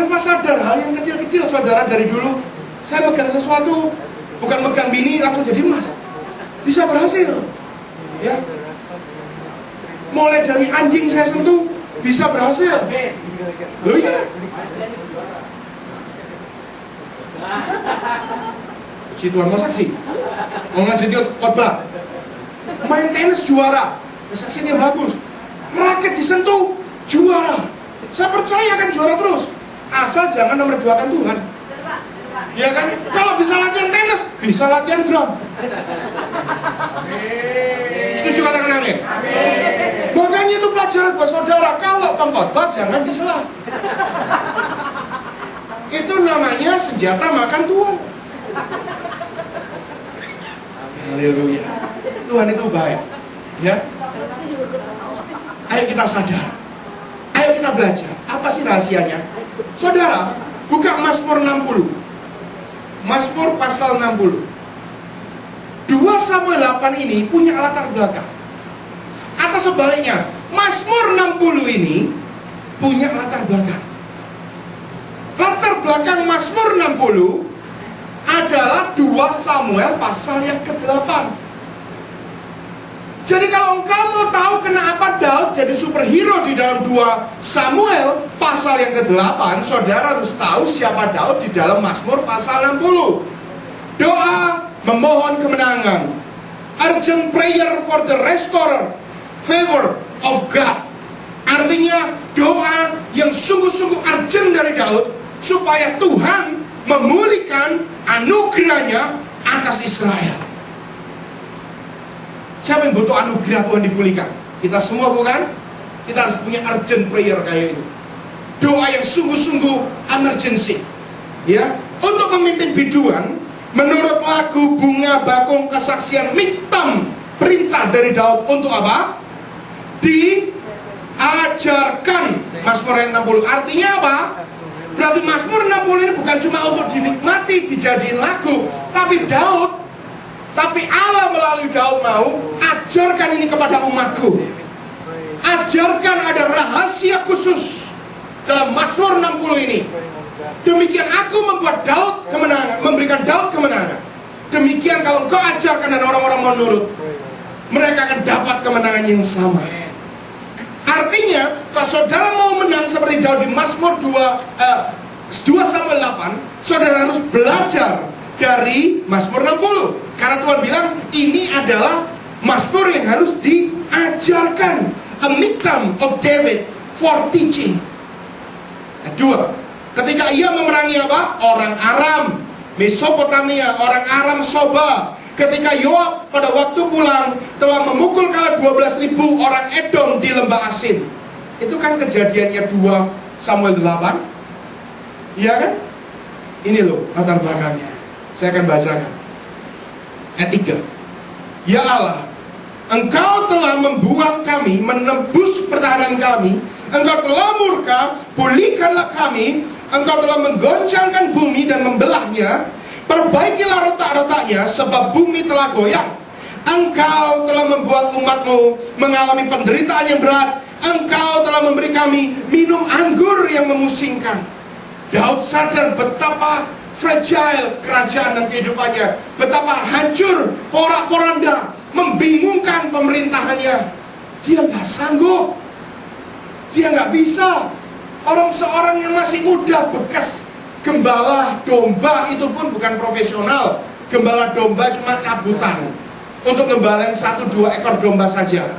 Tanpa sadar hal yang kecil-kecil, saudara, dari dulu saya megang sesuatu, bukan megang bini langsung jadi emas, bisa berhasil. Ya, mulai dari anjing saya sentuh bisa berhasil. Loh ya, si Tuhan mau saksi, mau lanjutin khotbah, main tenis juara, kesaksiannya bagus, raket disentuh juara. Saya percaya akan juara terus, asal jangan nomor 2 kan Tuhan. Ya kan, kalau bisa latihan tenis, bisa latihan drum. Setuju, katakan amin. Makanya itu pelajaran buat saudara, kalau pengkhotbah jangan disela. Itu namanya senjata makan Tuhan. Haleluya. Tuhan itu baik. Ya. Ayo kita sadar. Ayo kita belajar. Apa sih rahasianya? Saudara, buka Mazmur 60. Mazmur pasal 60. 2 Samuel 8 ini punya latar belakang. Atau sebaliknya, Mazmur 60 ini punya latar belakang. Latar belakang Mazmur 60 adalah 2 Samuel pasal yang ke-8. Jadi kalau engkau mau tahu kenapa Daud jadi superhero di dalam 2 Samuel pasal yang ke-8, saudara harus tahu siapa Daud di dalam Mazmur pasal 60. Doa memohon kemenangan, urgent prayer for the restorer favor of God. Artinya doa yang sungguh-sungguh urgent dari Daud supaya Tuhan memulihkan anugerahnya atas Israel. Siapa yang butuh anugerah Tuhan dipulihkan? Kita semua, bukan? Kita harus punya urgent prayer kayak itu. Doa yang sungguh-sungguh emergency. Ya, untuk memimpin biduan, menurut lagu Bunga Bakung Kesaksian Miktam, perintah dari Daud untuk apa? Diajarkan Mazmur 60. Artinya apa? Berarti Mazmur 60 ini bukan cuma untuk dinikmati, dijadiin lagu, tapi Allah melalui Daud mau ajarkan ini kepada umatku. Ajarkan ada rahasia khusus dalam Mazmur 60 ini. Demikian aku membuat Daud kemenangan, memberikan Daud kemenangan. Demikian kalau engkau ajarkan dan orang-orang mau nurut, mereka akan dapat kemenangan yang sama. Artinya, kalau saudara mau menang seperti Daud di Mazmur 2 Samuel 8, saudara harus belajar dari Mazmur 60. Karena Tuhan bilang ini adalah Mazmur yang harus diajarkan. A miktam of David for teaching. Kedua, ketika ia memerangi apa? Orang Aram, Mesopotamia, orang Aram Soba. Ketika Yoab pada waktu pulang telah memukul kalah 12.000 orang Edom di lembah Asin. Itu kan kejadiannya 2 Samuel 8. Iya kan? Ini loh latar belakangnya. Saya akan bacakan. Ayat 3. Ya Allah, Engkau telah membuang kami, menembus pertahanan kami. Engkau telah murka, pulihkanlah kami. Engkau telah menggoncangkan bumi dan membelahnya. Perbaikilah retak-retaknya, sebab bumi telah goyang. Engkau telah membuat umatmu mengalami penderitaan yang berat. Engkau telah memberi kami minum anggur yang memusingkan. Daud sadar betapa fragile kerajaan dan kehidupannya, betapa hancur, porak-poranda, membingungkan pemerintahannya. Dia nggak sanggup, dia nggak bisa. Seorang yang masih muda, bekas gembala domba, itu pun bukan profesional. Gembala domba cuma cabutan untuk ngembalain 1-2 ekor domba saja.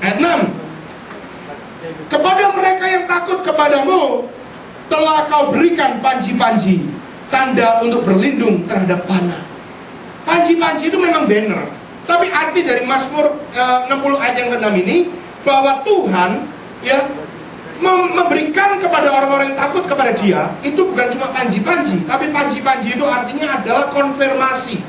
Ayat 6. Kepada mereka yang takut kepadamu telah kau berikan panji-panji, tanda untuk berlindung terhadap panah. Panji-panji itu memang banner, tapi arti dari Mazmur 60 ayat yang ke-6 ini bahwa Tuhan ya memberikan kepada orang-orang yang takut kepada Dia itu bukan cuma panji-panji, tapi panji-panji itu artinya adalah konfirmasi,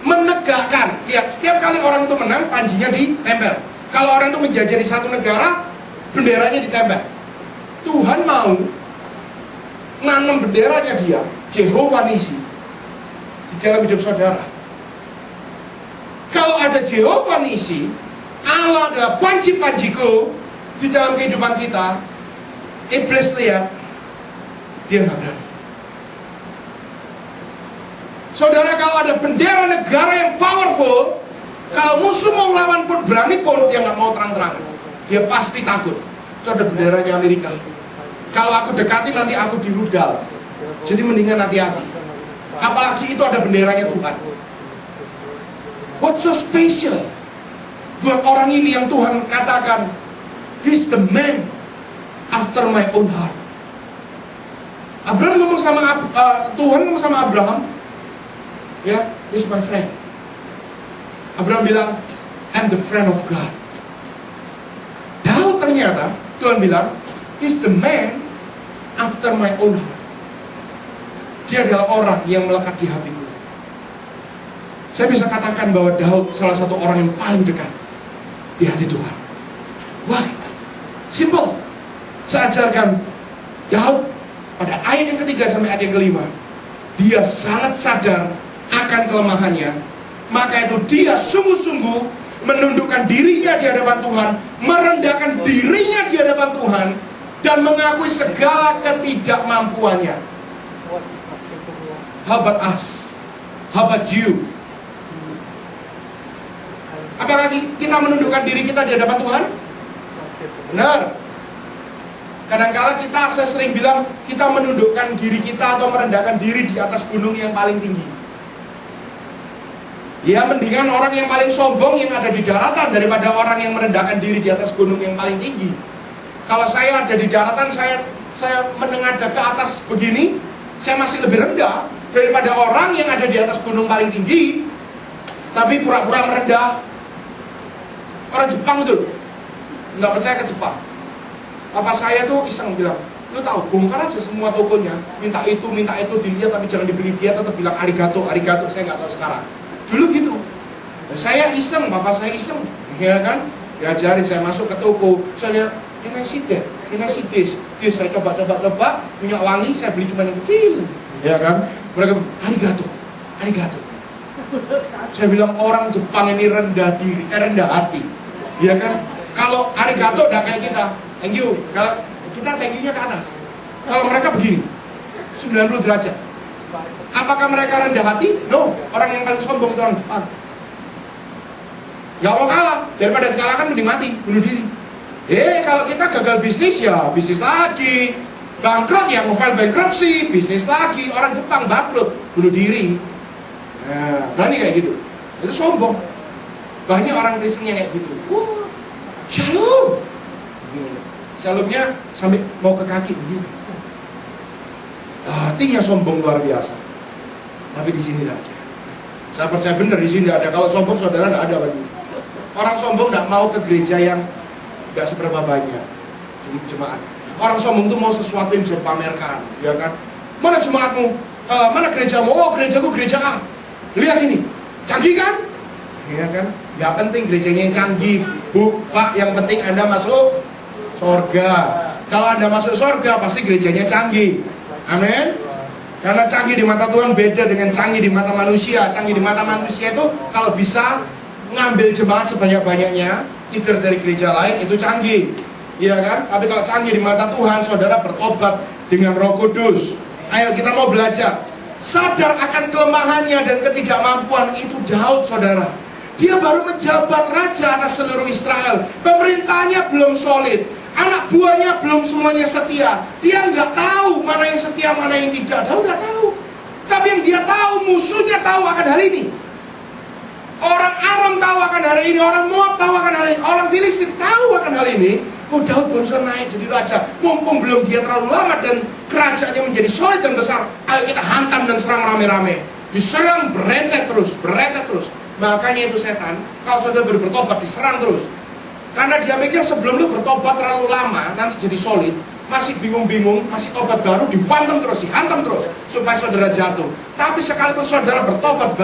menegakkan. Lihat, setiap kali orang itu menang, panjinya ditempel. Kalau orang itu menjajah di satu negara, benderanya ditempel. Tuhan mau nanam benderanya Dia, Jehovah Nisi, di dalam hidup saudara. Kalau ada Jehovah Nisi, Allah adalah panji-panjiku di dalam kehidupan kita. Iblis lihat, dia nggak berani. Saudara, kalau ada bendera negara yang powerful, kalau musuh mau lawan pun, berani pun, dia nggak mau terang-terangan. Dia pasti takut. Itu ada benderanya Amerika. Kalau aku dekati nanti aku dirudal. Jadi mendingan hati-hati. Apalagi itu ada benderanya Tuhan. What's so special buat orang ini yang Tuhan katakan, he's the man after my own heart. Abraham ngomong sama Tuhan ngomong sama Abraham, ya, he's my friend. Abraham bilang, I'm the friend of God. Daud ternyata Tuhan bilang, he's the man after my own heart. Dia adalah orang yang melekat di hatiku. Saya bisa katakan bahwa Daud salah satu orang yang paling dekat di hati Tuhan. Why? Simple. Saya ajarkan Daud pada ayat yang ketiga sampai ayat yang kelima. Dia sangat sadar akan kelemahannya. Maka itu dia sungguh-sungguh menundukkan dirinya di hadapan Tuhan, merendahkan dirinya di hadapan Tuhan, dan mengakui segala ketidakmampuannya. How about us? How about you? Apakah kita menundukkan diri kita di hadapan Tuhan? Benar. Kadang-kala saya sering bilang, kita menundukkan diri kita atau merendahkan diri di atas gunung yang paling tinggi. Ya, mendingan orang yang paling sombong yang ada di daratan daripada orang yang merendahkan diri di atas gunung yang paling tinggi. Kalau saya ada di daratan, saya menengadah ke atas begini, saya masih lebih rendah daripada orang yang ada di atas gunung paling tinggi tapi pura-pura merendah. Orang Jepang itu nggak percaya ke Jepang. Papa saya tuh iseng bilang, lu tahu, bongkar aja semua tokonya, minta itu dilihat tapi jangan dibeli. Dia tetap bilang arigato. Saya nggak tahu sekarang. Dulu gitu. Saya iseng, papa saya iseng, ya kan? Diajarin, saya masuk ke toko, saya lihat, ini this, saya coba, minyak wangi, saya beli cuma yang kecil, ya kan? Mereka, arigato. Saya bilang, orang Jepang ini rendah hati, ya kan? Kalau arigato udah kayak kita, thank you. Kalau kita thank you-nya ke atas. Kalau mereka begini, 90 derajat. Apakah mereka rendah hati? No. Orang yang paling sombong itu orang Jepang. Gak mau kalah. Daripada dikalahkan mending mati, bunuh diri. Kalau kita gagal bisnis, ya bisnis lagi. Bangkrut, ya mau file bankruptcy, bisnis lagi. Orang Jepang bangkrut, bunuh diri. Nah, berani kayak gitu. Itu sombong. Banyak orang Kristen yang kayak gitu. Shalom. Shalomnya sampai mau ke kaki begini. Hatinya sombong luar biasa. Tapi di sini tidak ada. Saya percaya benar di sini tidak ada. Kalau sombong saudara tidak ada lagi. Orang sombong tidak mau ke gereja yang tidak seberapa banyak jemaat. Orang sombong itu mau sesuatu yang bisa dipamerkan, ya kan? Mana jemaatmu? Mana gerejamu? Oh, gerejaku gereja A. Lihat ini, canggih kan? Ya kan? Gak penting gerejanya yang canggih, Bu, Pak. Yang penting Anda masuk surga. Kalau Anda masuk surga, pasti gerejanya canggih. Amin. Karena canggih di mata Tuhan beda dengan canggih di mata manusia. Canggih di mata manusia itu kalau bisa ngambil jemaat sebanyak-banyaknya, either dari gereja lain, itu canggih, iya kan? Tapi kalau canggih di mata Tuhan, saudara bertobat dengan Roh Kudus. Ayo kita mau belajar. Sadar akan kelemahannya dan ketidakmampuan itu Daud, saudara. Dia baru menjabat raja atas seluruh Israel. Pemerintahnya belum solid. Anak buahnya belum semuanya setia. Dia nggak tahu mana yang setia, mana yang tidak. Daud nggak tahu. Tapi yang dia tahu, musuhnya tahu akan hal ini. Orang Aram tahu akan hal ini, orang Moab tahu akan hal ini, orang Filistin tahu akan hal ini. Daud barusan naik jadi raja. Mumpung belum dia terlalu lama dan kerajaannya menjadi solid dan besar, ayo kita hantam dan serang rame-rame. Diserang, berentet terus. Makanya itu setan, kalau saudara bertobat diserang terus. Karena dia mikir sebelum lu bertobat terlalu lama, nanti jadi solid, masih bingung-bingung, masih tobat baru, dihantam terus, supaya saudara jatuh. Tapi sekalipun saudara bertobat,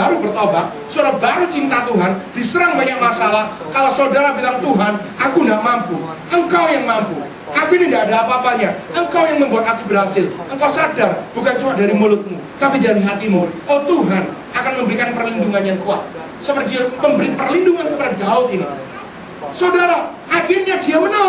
saudara baru cinta Tuhan, diserang banyak masalah, kalau saudara bilang, Tuhan, aku tidak mampu, Engkau yang mampu, aku ini tidak ada apa-apanya, Engkau yang membuat aku berhasil. Engkau sadar, bukan cuma dari mulutmu, tapi dari hatimu. Oh Tuhan akan memberikan perlindungan yang kuat, seperti dia memberi perlindungan kepada Daud ini. Saudara, akhirnya dia menang.